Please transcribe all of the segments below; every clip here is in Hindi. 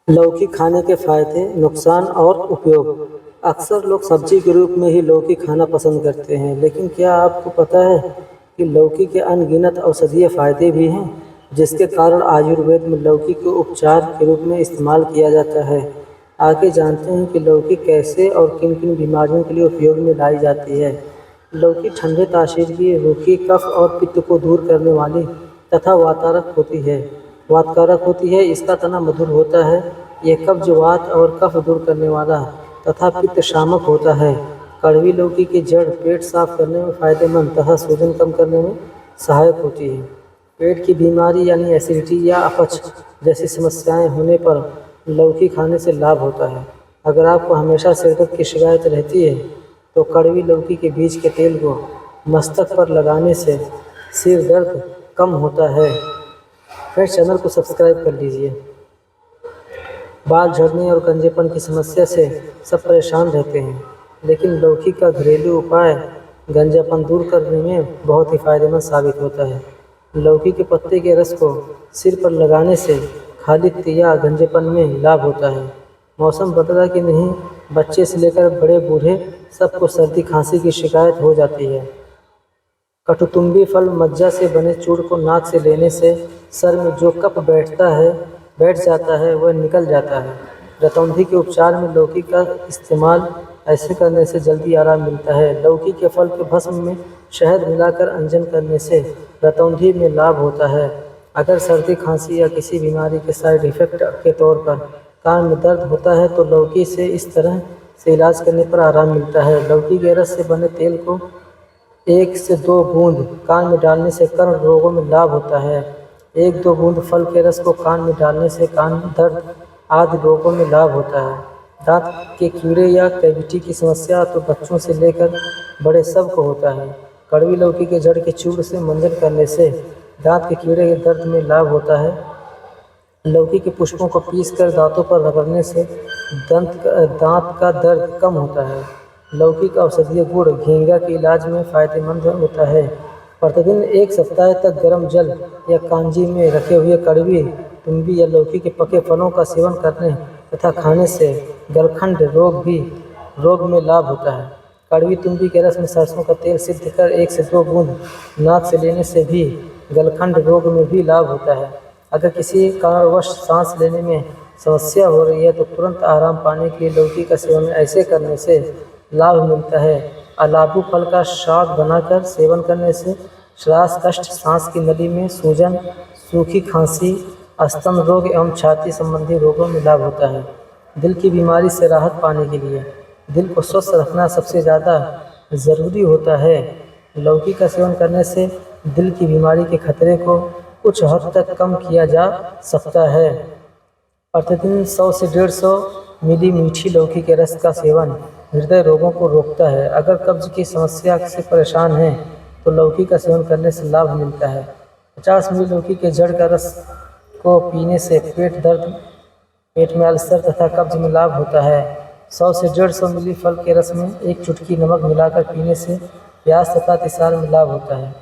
लौकी खाने के फायदे, नुकसान और उपयोग। अक्सर लोग सब्जी के रूप में ही लौकी खाना पसंद करते हैं, लेकिन क्या आपको पता है कि लौकी के अनगिनत औषधीय फायदे भी हैं, जिसके कारण आयुर्वेद में लौकी को उपचार के रूप में इस्तेमाल किया जाता है। आगे जानते हैं कि लौकी कैसे और किन किन बीमारियों के लिए उपयोग में लाई जाती है। लौकी ठंडे तासीर की, रूखी, कफ और पित्त को दूर करने वाली तथा वातकारक होती है। इसका तना मधुर होता है। यह कब्ज, वात और कफ दूर करने वाला तथा पित्त शामक होता है। कड़वी लौकी की जड़ पेट साफ करने में फायदेमंद तथा सूजन कम करने में सहायक होती है। पेट की बीमारी यानी एसिडिटी या अपच जैसी समस्याएं होने पर लौकी खाने से लाभ होता है। अगर आपको हमेशा सिर दर्द की शिकायत रहती है तो कड़वी लौकी के बीज के तेल को मस्तक पर लगाने से सिर दर्द कम होता है। फिर चैनल को सब्सक्राइब कर लीजिए। बाल झड़ने और गंजेपन की समस्या से सब परेशान रहते हैं, लेकिन लौकी का घरेलू उपाय गंजापन दूर करने में बहुत ही फायदेमंद साबित होता है। लौकी के पत्ते के रस को सिर पर लगाने से खालित्य या गंजेपन में लाभ होता है। मौसम बदला कि नहीं, बच्चे से लेकर बड़े बूढ़े सबको सर्दी खांसी की शिकायत हो जाती है। कटुतुम्बी फल मज्जा से बने चूर्ण को नाक से लेने से सर में जो कफ बैठ जाता है वह निकल जाता है। रतौंधी के उपचार में लौकी का इस्तेमाल ऐसे करने से जल्दी आराम मिलता है। लौकी के फल के भस्म में शहद मिलाकर अंजन करने से रतौंधी में लाभ होता है। अगर सर्दी खांसी या किसी बीमारी के साइड इफेक्ट के तौर पर कान में दर्द होता है तो लौकी से इस तरह से इलाज करने पर आराम मिलता है। लौकी के रस से बने तेल को 1 से 2 बूंद कान में डालने से कर्ण रोगों में लाभ होता है। 1-2 बूंद फल के रस को कान में डालने से कान दर्द आदि रोगों में लाभ होता है। दांत के कीड़े या कैविटी की समस्या तो बच्चों से लेकर बड़े सबको होता है। कड़वी लौकी के जड़ के चूर्ण से मंजन करने से दांत के कीड़े के दर्द में लाभ होता है। लौकी के पुष्पों को पीसकर दांतों पर रगड़ने से दांत का दर्द कम होता है। लौकी का औषधीय गुण घेंघा के इलाज में फायदेमंद होता है। प्रतिदिन 1 सप्ताह तक गर्म जल या कांजी में रखे हुए कड़वी तुम्बी या लौकी के पके फलों का सेवन करने तथा खाने से गलखंड रोग में लाभ होता है। कड़वी तुम्बी के रस में सरसों का तेल सिद्ध कर 1 से 2 बूंद नाक से लेने से भी गलखंड रोग में भी लाभ होता है। अगर किसी कारणवश सांस लेने में समस्या हो रही है तो तुरंत आराम पाने के लिए लौकी का सेवन ऐसे करने से लाभ मिलता है। अलाबू फल का शाक बनाकर सेवन करने से श्वास कष्ट, सांस की नली में सूजन, सूखी खांसी, अस्तम रोग एवं छाती संबंधी रोगों में लाभ होता है। दिल की बीमारी से राहत पाने के लिए दिल को स्वस्थ रखना सबसे ज़्यादा ज़रूरी होता है। लौकी का सेवन करने से दिल की बीमारी के खतरे को कुछ हद तक कम किया जा सकता है। प्रतिदिन 100 से 150 मिली मीठी लौकी के रस का सेवन हृदय रोगों को रोकता है। अगर कब्ज की समस्या से परेशान हैं तो लौकी का सेवन करने से लाभ मिलता है। 50 मिली लौकी के जड़ का रस को पीने से पेट दर्द, पेट में अल्सर तथा कब्ज में लाभ होता है। 100 से 150 मिली फल के रस में 1 चुटकी नमक मिलाकर पीने से प्यास तथा तिसार में लाभ होता है।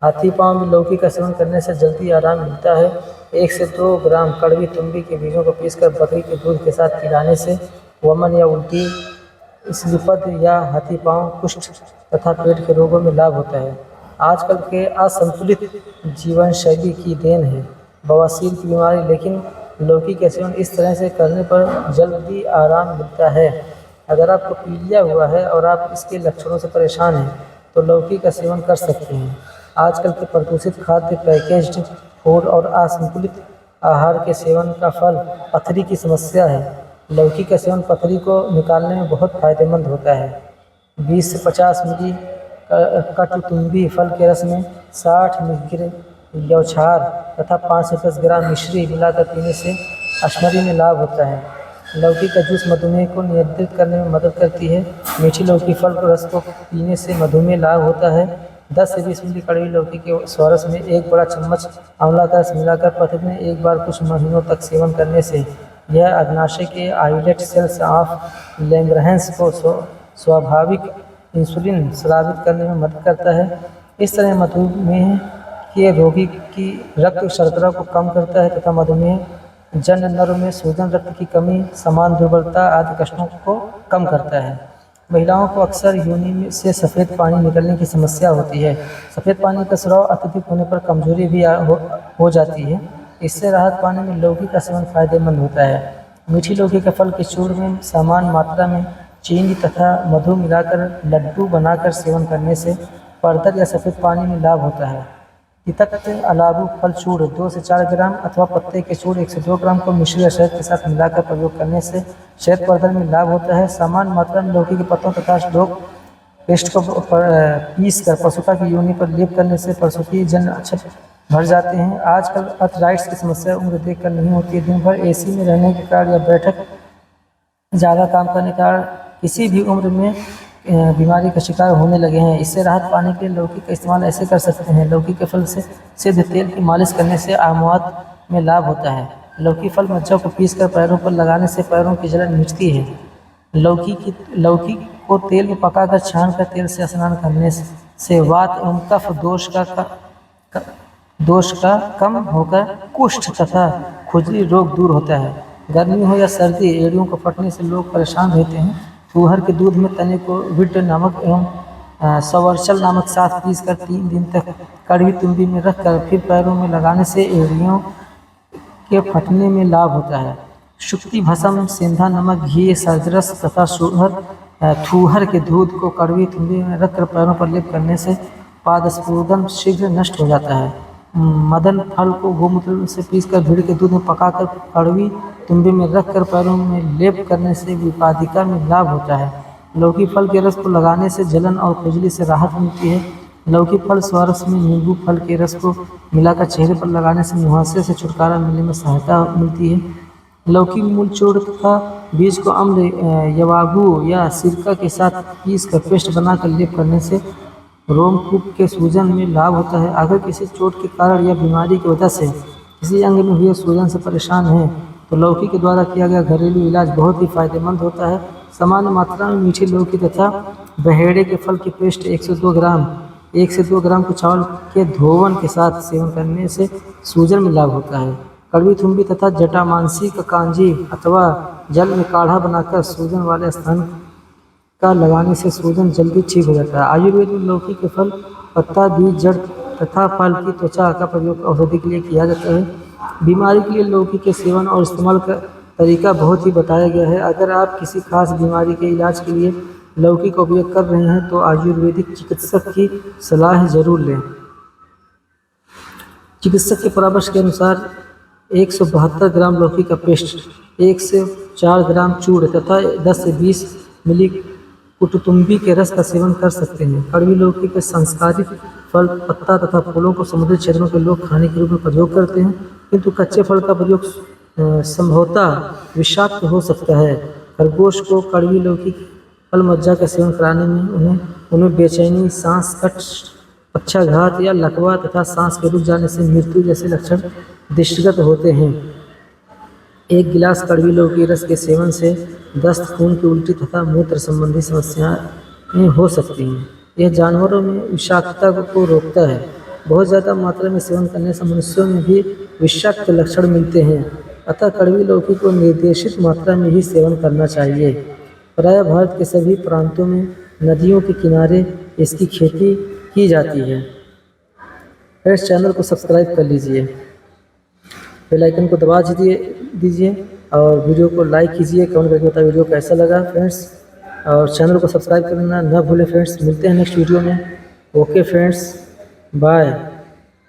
हाथी पांव में लौकी का सेवन करने से जल्दी आराम मिलता है। 1 से 2 ग्राम कड़वी तुम्बी के बीजों को पीसकर बकरी के दूध के साथ पिलाने से वमन या उल्टी, स्लीपद या हाथी पांव, कुष्ठ तथा पेट के रोगों में लाभ होता है। आजकल के असंतुलित जीवन शैली की देन है बवासीर की बीमारी, लेकिन लौकी का सेवन इस तरह से करने पर जल्दी आराम मिलता है। अगर आपको पीलिया हुआ है और आप इसके लक्षणों से परेशान हैं तो लौकी का सेवन कर सकते हैं। आजकल के प्रदूषित खाद्य, पैकेज्ड फूड और असंतुलित आहार के सेवन का फल पथरी की समस्या है। लौकी का सेवन पथरी को निकालने में बहुत फायदेमंद होता है। 20 से 50 मिली कटुतुम्बी फल के रस में 60 मिलीग्राम यौछार तथा 5 से 10 ग्राम मिश्री मिलाकर पीने से अश्मरी में लाभ होता है। लौकी का जूस मधुमेह को नियंत्रित करने में मदद करती है। मीठी लौकी फल के रस को पीने से मधुमेह लाभ होता है। 10 से 20 मिली कड़वी लौकी के स्वारस में 1 बड़ा चम्मच आंवला का रस मिलाकर प्रतिदिन 1 बार कुछ महीनों तक सेवन करने से यह अग्नाशय के आइलेट सेल्स ऑफ लैंगरहैंस को स्वाभाविक इंसुलिन स्रावित करने में मदद करता है। इस तरह मधुमेह के रोगी की रक्त शर्करा को कम करता है तथा मधुमेह जन नर में सूजन, रक्त की कमी, समान दुर्बलता आदि कष्टों को कम करता है। महिलाओं को अक्सर योनि में से सफ़ेद पानी निकलने की समस्या होती है। सफ़ेद पानी का स्राव अत्यधिक होने पर कमजोरी भी हो जाती है। इससे राहत पाने में लौकी का सेवन फायदेमंद होता है। मीठी लौकी के फल के चूर्ण में समान मात्रा में चीनी तथा मधु मिलाकर लड्डू बनाकर सेवन करने से परदर या सफ़ेद पानी में लाभ होता है। तितक्त अलाबू फल चूर्ण 2 से 4 ग्राम अथवा पत्ते के चूर्ण 1 से 2 ग्राम को मिश्री या शहद के साथ मिलाकर प्रयोग करने से शहद परदर में लाभ होता है। समान मात्रा में लौकी के पत्तों तथा लोग पेस्ट को पीस कर प्रसूता की योनि पर लेप करने से प्रसूति जन अच्छे भर जाते हैं। आजकल अर्थराइट्स की समस्या उम्र देखकर नहीं होती है। दिन भर एसी में रहने के कारण या बैठक ज़्यादा काम करने के कारण किसी भी उम्र में बीमारी का शिकार होने लगे हैं। इससे राहत पाने के लिए लौकी का इस्तेमाल ऐसे कर सकते हैं। लौकी के फल से सिद्ध तेल की मालिश करने से आमुआत में लाभ होता है। लौकी फल मज्जा को पीसकर पैरों पर लगाने से पैरों की जलन मिटती है। लौकी को तेल में पकाकर छानकर तेल से स्नान करने से वात एवं कफ दोष का कम होकर कुष्ठ तथा खुजली रोग दूर होता है। गर्मी हो या सर्दी, एड़ियों को फटने से लोग परेशान रहते हैं। फूहर के दूध में तने को विट नमक एवं सवर्चल नमक साथ पीसकर 3 दिन तक कड़वी तुम्बी में रखकर फिर पैरों में लगाने से एड़ियों के फटने में लाभ होता है। शुक्ति भस्म, सेंधा नमक, घी, सरजरस तथा थूहर के दूध को कड़वी तुम्बी में रखकर पैरों पर लेप करने से पादस्फूर्दन शीघ्र नष्ट हो जाता है। मदन फल को गोमूत्र से पीसकर भीड़ के दूध में पकाकर कड़वी तुम्बे में रखकर पैरों में लेप करने से विपादिका में लाभ होता है। लौकी फल के रस को लगाने से जलन और खुजली से राहत मिलती है। लौकी फल स्वारस में नींबू फल के रस को मिलाकर चेहरे पर लगाने से मुहासे से छुटकारा मिलने में सहायता मिलती है। लौकी मूल चूर्ण तथा बीज को अम्ल, यवागु या सिरका के साथ पीसकर पेस्ट बनाकर लेप करने से रोमकूप के सूजन में लाभ होता है। अगर किसी चोट के कारण या बीमारी की वजह से किसी अंग में हुए सूजन से परेशान है तो लौकी के द्वारा किया गया घरेलू इलाज बहुत ही फायदेमंद होता है। सामान्य मात्रा में मीठी लौकी तथा बहेड़े के फल की पेस्ट 1 से 2 ग्राम को चावल के धोवन के साथ सेवन करने से सूजन में लाभ होता है। कड़वी थुम्बी तथा जटामांसी का कांजी अथवा जल में काढ़ा बनाकर सूजन वाले स्थान का लगाने से सूजन जल्दी ठीक हो जाता है। आयुर्वेद में लौकी के फल, पत्ता, बीज, जड़ तथा फल की त्वचा का प्रयोग औषधि के लिए किया जाता है। बीमारी के लिए लौकी के सेवन और इस्तेमाल का तरीका बहुत ही बताया गया है। अगर आप किसी खास बीमारी के इलाज के लिए लौकी का उपयोग कर रहे हैं तो आयुर्वेदिक चिकित्सक की सलाह जरूर लें। चिकित्सक के परामर्श के अनुसार 172 ग्राम लौकी का पेस्ट, 1 से 4 ग्राम चूर्ण तथा 10 से 20 मिली कुटुतुम्बी के रस का सेवन कर सकते हैं। कड़वी लौकी के संस्कारित फल, पत्ता तथा फूलों को समुद्री क्षेत्रों के लोग खाने के रूप में प्रयोग करते हैं, किंतु कच्चे फल का प्रयोग संभवतः विषाक्त हो सकता है। खरगोश को कड़वी लौकी फल मज्जा का सेवन कराने में उन्हें बेचैनी, सांस कष्ट, पक्षाघात या लकवा तथा सांस के रुक जाने से मृत्यु जैसे लक्षण दृष्टिगत होते हैं। 1 गिलास कड़वी लौकी रस के सेवन से दस्त, खून की उल्टी तथा मूत्र संबंधी समस्याएं हो सकती हैं। यह जानवरों में विषाक्तता को रोकता है। बहुत ज़्यादा मात्रा में सेवन करने से मनुष्यों में भी विषाक्त लक्षण मिलते हैं, अतः कड़वी लौकी को निर्देशित मात्रा में ही सेवन करना चाहिए। प्रायः भारत के सभी प्रांतों में नदियों के किनारे इसकी खेती की जाती है। फ्रेंड्स, चैनल को सब्सक्राइब कर लीजिए, बेल आइकन को दबा दीजिए और वीडियो को लाइक कीजिए, कमेंट करके बताइए वीडियो कैसा लगा फ्रेंड्स, और चैनल को सब्सक्राइब करना न भूलें फ्रेंड्स। मिलते हैं नेक्स्ट वीडियो में। Okay friends, bye.